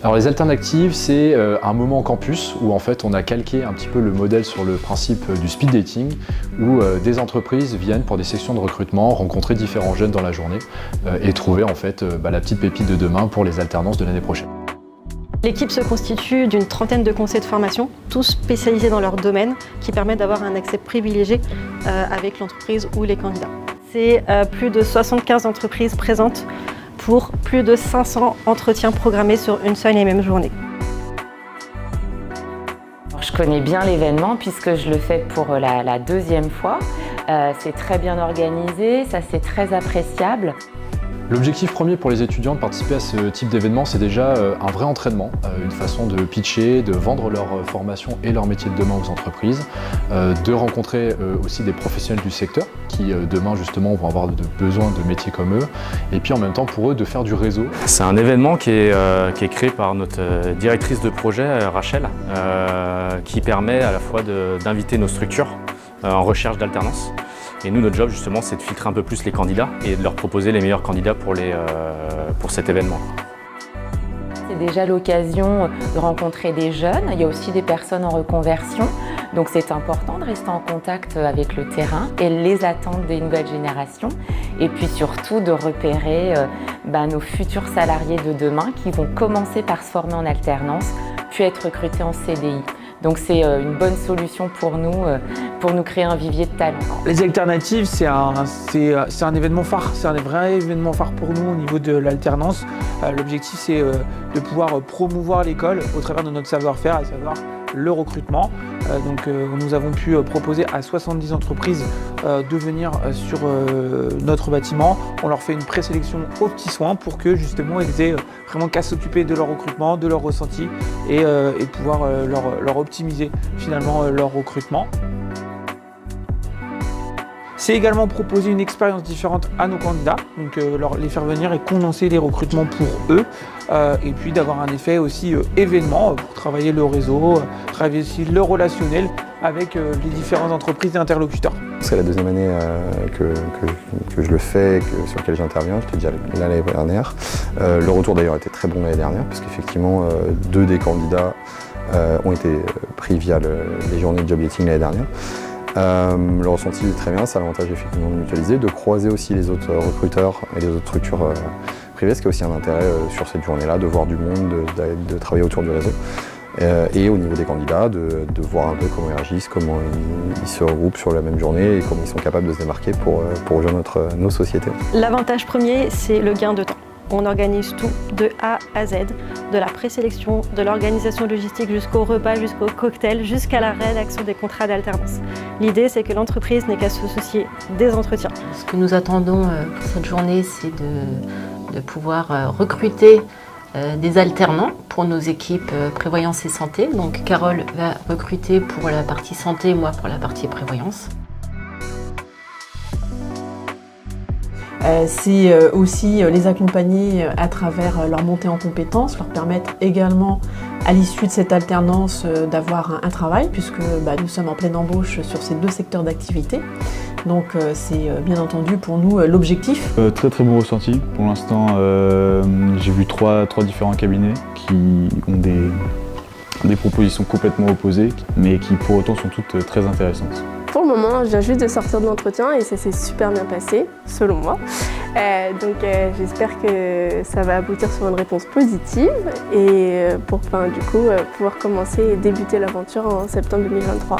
Alors les alternatives, c'est un moment campus où en fait on a calqué un petit peu le modèle sur le principe du speed dating où des entreprises viennent pour des sections de recrutement rencontrer différents jeunes dans la journée et trouver en fait la petite pépite de demain pour les alternances de l'année prochaine. L'équipe se constitue d'une trentaine de conseillers de formation, tous spécialisés dans leur domaine, qui permettent d'avoir un accès privilégié avec l'entreprise ou les candidats. C'est plus de 75 entreprises présentes pour plus de 500 entretiens programmés sur une seule et même journée. Je connais bien l'événement puisque je le fais pour la deuxième fois. C'est très bien organisé, ça c'est très appréciable. L'objectif premier pour les étudiants de participer à ce type d'événement, c'est déjà un vrai entraînement, une façon de pitcher, de vendre leur formation et leur métier de demain aux entreprises, de rencontrer aussi des professionnels du secteur qui demain justement vont avoir besoin de métiers comme eux, et puis en même temps pour eux de faire du réseau. C'est un événement qui est créé par notre directrice de projet, Rachel, qui permet à la fois d'inviter nos structures en recherche d'alternance. Et nous, notre job, justement, c'est de filtrer un peu plus les candidats et de leur proposer les meilleurs candidats pour cet événement. C'est déjà l'occasion de rencontrer des jeunes. Il y a aussi des personnes en reconversion. Donc c'est important de rester en contact avec le terrain et les attentes des nouvelles générations. Et puis surtout de repérer nos futurs salariés de demain qui vont commencer par se former en alternance, puis être recrutés en CDI. Donc c'est une bonne solution pour nous créer un vivier de talent. Les alternatives, c'est un événement phare, c'est un vrai événement phare pour nous au niveau de l'alternance. L'objectif, c'est de pouvoir promouvoir l'école au travers de notre savoir-faire, à savoir le recrutement. Nous avons pu proposer à 70 entreprises de venir sur notre bâtiment. On leur fait une présélection aux petits soins pour que justement ils aient vraiment qu'à s'occuper de leur recrutement, de leur ressenti et pouvoir leur optimiser finalement leur recrutement. C'est également proposer une expérience différente à nos candidats, donc les faire venir et condenser les recrutements pour eux, et puis d'avoir un effet aussi événement pour travailler le réseau, travailler aussi le relationnel avec les différentes entreprises et interlocuteurs. C'est la deuxième année que je le fais, sur laquelle j'interviens, j'étais déjà là l'année dernière. Le retour d'ailleurs était très bon l'année dernière, parce qu'effectivement 2 des candidats ont été pris via les journées de job dating l'année dernière. Le ressenti est très bien, ça a l'avantage effectivement de mutualiser, de croiser aussi les autres recruteurs et les autres structures privées, ce qui a aussi un intérêt sur cette journée-là, de voir du monde, de travailler autour du réseau. Et au niveau des candidats, de voir un peu comment ils réagissent, comment ils se regroupent sur la même journée et comment ils sont capables de se démarquer pour rejoindre nos sociétés. L'avantage premier, c'est le gain de temps. On organise tout de A à Z, de la présélection, de l'organisation logistique jusqu'au repas, jusqu'au cocktail, jusqu'à la rédaction des contrats d'alternance. L'idée, c'est que l'entreprise n'ait qu'à se soucier des entretiens. Ce que nous attendons pour cette journée, c'est de pouvoir recruter des alternants pour nos équipes prévoyance et santé. Donc Carole va recruter pour la partie santé, moi pour la partie prévoyance. C'est aussi les accompagner à travers leur montée en compétences, leur permettre également à l'issue de cette alternance d'avoir un travail puisque nous sommes en pleine embauche sur ces 2 secteurs d'activité. Donc c'est bien entendu pour nous l'objectif. Très très bon ressenti. Pour l'instant, j'ai vu trois différents cabinets qui ont des propositions complètement opposées, mais qui pour autant sont toutes très intéressantes. Pour le moment, je viens juste de sortir de l'entretien et ça s'est super bien passé, selon moi. J'espère que ça va aboutir sur une réponse positive et pour pouvoir commencer et débuter l'aventure en septembre 2023.